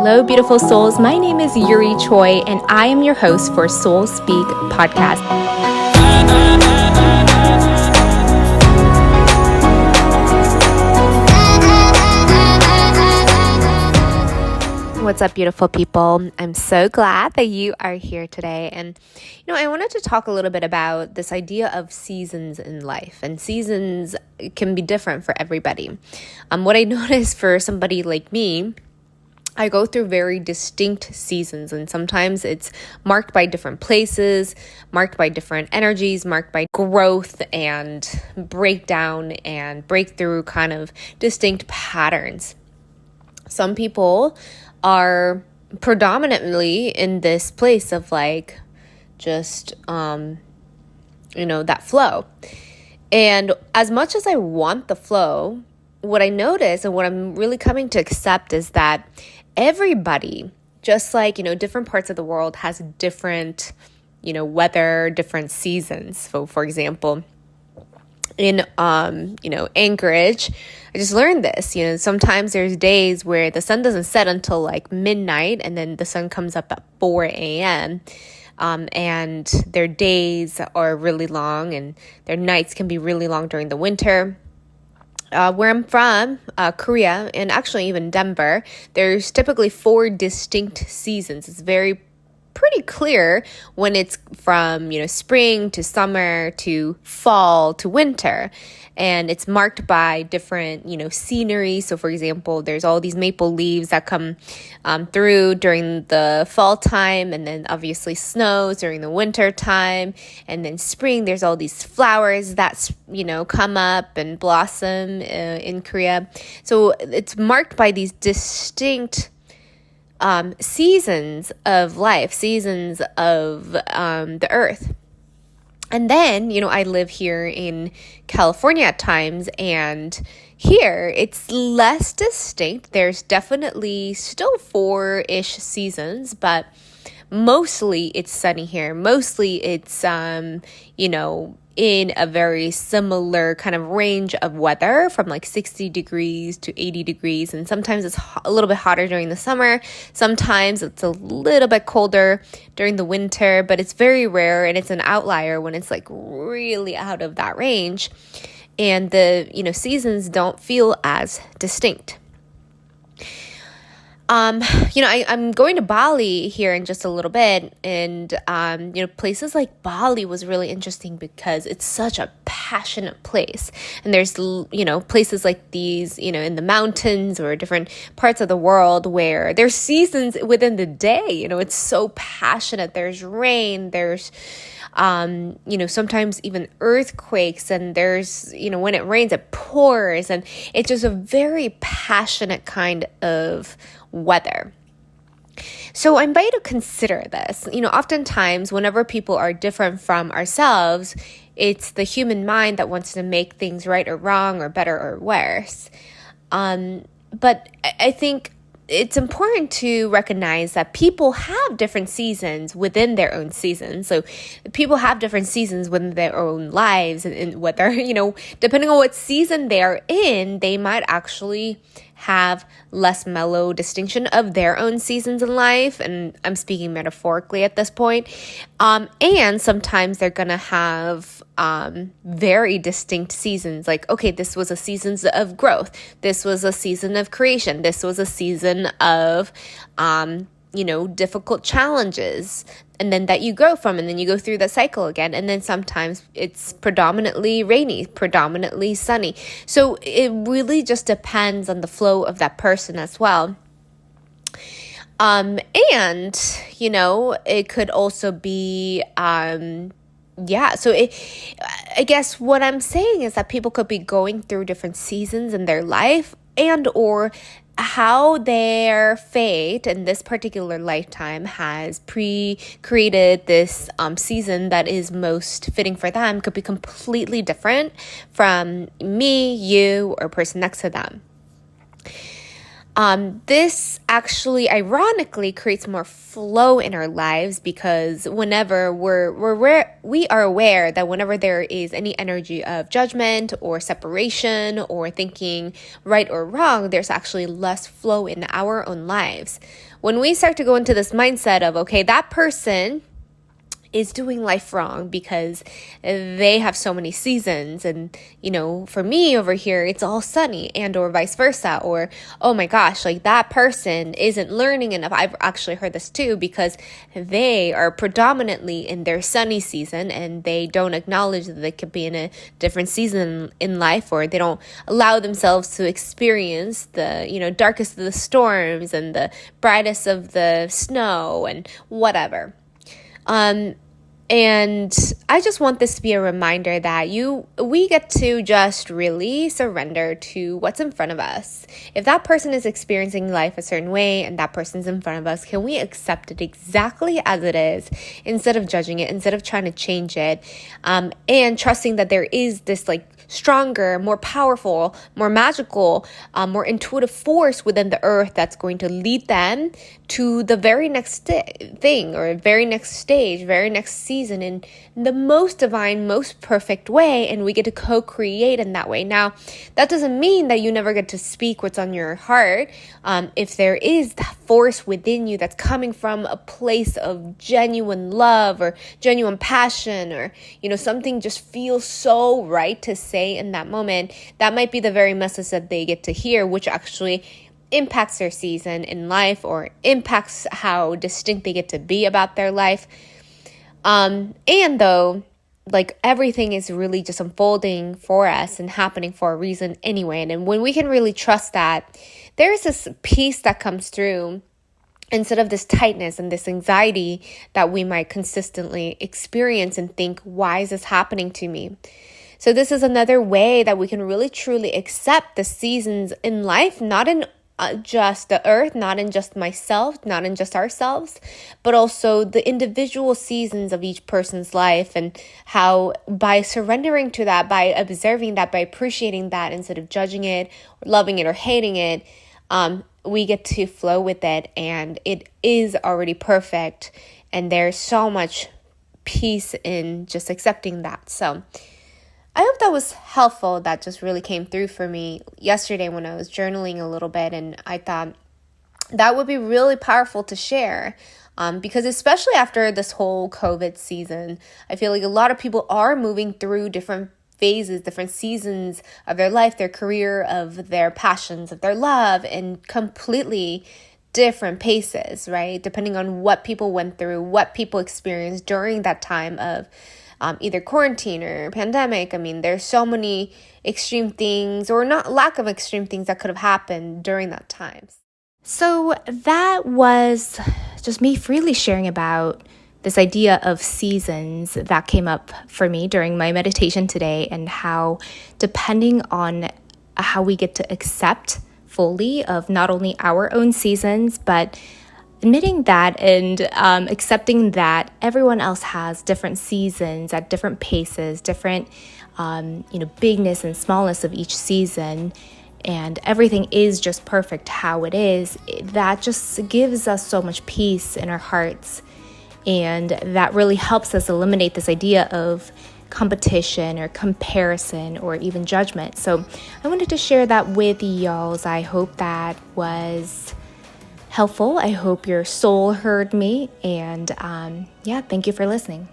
Hello, beautiful souls. My name is Yuri Choi, and I am your host for SoulSpeak Podcast. What's up, beautiful people? I'm so glad that you are here today. And, I wanted to talk a little bit about this idea of seasons in life. And seasons can be different for everybody. What I noticed for somebody like me, I go through very distinct seasons, and sometimes it's marked by different places, marked by different energies, marked by growth and breakdown and breakthrough, kind of distinct patterns. Some people are predominantly in this place of just, that flow. And as much as I want the flow, what I notice and what I'm really coming to accept is that everybody, just like, different parts of the world has different, weather, different seasons. So for example, in, Anchorage, I just learned this, sometimes there's days where the sun doesn't set until midnight and then the sun comes up at 4 a.m. And their days are really long and their nights can be really long during the winter. Where I'm from, Korea, and actually even Denver, there's typically 4 distinct seasons. It's pretty clear when it's from, spring to summer to fall to winter. And it's marked by different, scenery. So for example, there's all these maple leaves that come through during the fall time, and then obviously snows during the winter time. And then spring, there's all these flowers that, come up and blossom in Korea. So it's marked by these distinct seasons of life, seasons of the earth. And then, I live here in California at times, and here it's less distinct. There's definitely still 4-ish seasons, but mostly it's sunny here. Mostly it's, in a very similar kind of range of weather from 60 degrees to 80 degrees. And sometimes it's a little bit hotter during the summer. Sometimes it's a little bit colder during the winter, but it's very rare and it's an outlier when it's really out of that range. And the, seasons don't feel as distinct. I'm going to Bali here in just a little bit, and, places like Bali was really interesting because it's such a passionate place. And there's, places like these, in the mountains or different parts of the world where there's seasons within the day, it's so passionate. There's rain, there's, sometimes even earthquakes, and there's, when it rains, it pours, and it's just a very passionate kind of weather. So I invite you to consider this. Oftentimes whenever people are different from ourselves, it's the human mind that wants to make things right or wrong or better or worse. But I think it's important to recognize that people have different seasons within their own seasons. So people have different seasons within their own lives, and whether, depending on what season they're in, they might actually have less mellow distinction of their own seasons in life. And I'm speaking metaphorically at this point. And sometimes they're going to have very distinct seasons. Okay, this was a season of growth. This was a season of creation. This was a season of, difficult challenges. And then that you grow from, and then you go through the cycle again. And then sometimes it's predominantly rainy, predominantly sunny. So it really just depends on the flow of that person as well. And, it could also be, so I guess what I'm saying is that people could be going through different seasons in their life, and or how their fate in this particular lifetime has pre-created this season that is most fitting for them could be completely different from me, you, or person next to them. This actually ironically creates more flow in our lives, because whenever we are aware that whenever there is any energy of judgment or separation or thinking right or wrong, there's actually less flow in our own lives. when we start to go into this mindset of, okay, that person is doing life wrong because they have so many seasons, and for me over here it's all sunny, and or vice versa, or oh my gosh, like that person isn't learning enough. I've actually heard this too, because they are predominantly in their sunny season and they don't acknowledge that they could be in a different season in life, or they don't allow themselves to experience the darkest of the storms and the brightest of the snow and whatever. And I just want this to be a reminder that we get to just really surrender to what's in front of us. If that person is experiencing life a certain way and that person's in front of us, can we accept it exactly as it is, instead of judging it, instead of trying to change it, and trusting that there is this stronger, more powerful, more magical, more intuitive force within the earth that's going to lead them to the very next thing, or very next stage, very next season, in the most divine, most perfect way, and we get to co-create in that way. Now, that doesn't mean that you never get to speak what's on your heart. If there is that force within you that's coming from a place of genuine love or genuine passion, or something just feels so right to say in that moment, that might be the very message that they get to hear, which actually impacts their season in life, or impacts how distinct they get to be about their life. And though everything is really just unfolding for us and happening for a reason anyway, and when we can really trust that, there's this peace that comes through, instead of this tightness and this anxiety that we might consistently experience and think, why is this happening to me? So this is another way that we can really truly accept the seasons in life, not in just the earth, not in just myself, not in just ourselves, but also the individual seasons of each person's life, and how by surrendering to that, by observing that, by appreciating that, instead of judging it, or loving it, or hating it, we get to flow with it, and it is already perfect, and there's so much peace in just accepting that. So I hope that was helpful. That just really came through for me yesterday when I was journaling a little bit, and I thought that would be really powerful to share, because especially after this whole COVID season, I feel like a lot of people are moving through different phases, different seasons of their life, their career, of their passions, of their love, in completely different paces, right? Depending on what people went through, what people experienced during that time of either quarantine or pandemic. I mean, there's so many extreme things, or not lack of extreme things, that could have happened during that time. So that was just me freely sharing about this idea of seasons that came up for me during my meditation today, and how, depending on how we get to accept fully of not only our own seasons, but admitting that and accepting that everyone else has different seasons at different paces, different bigness and smallness of each season, and everything is just perfect how it is, that just gives us so much peace in our hearts. And that really helps us eliminate this idea of competition or comparison or even judgment. So I wanted to share that with y'all. I hope that was helpful. I hope your soul heard me. And thank you for listening.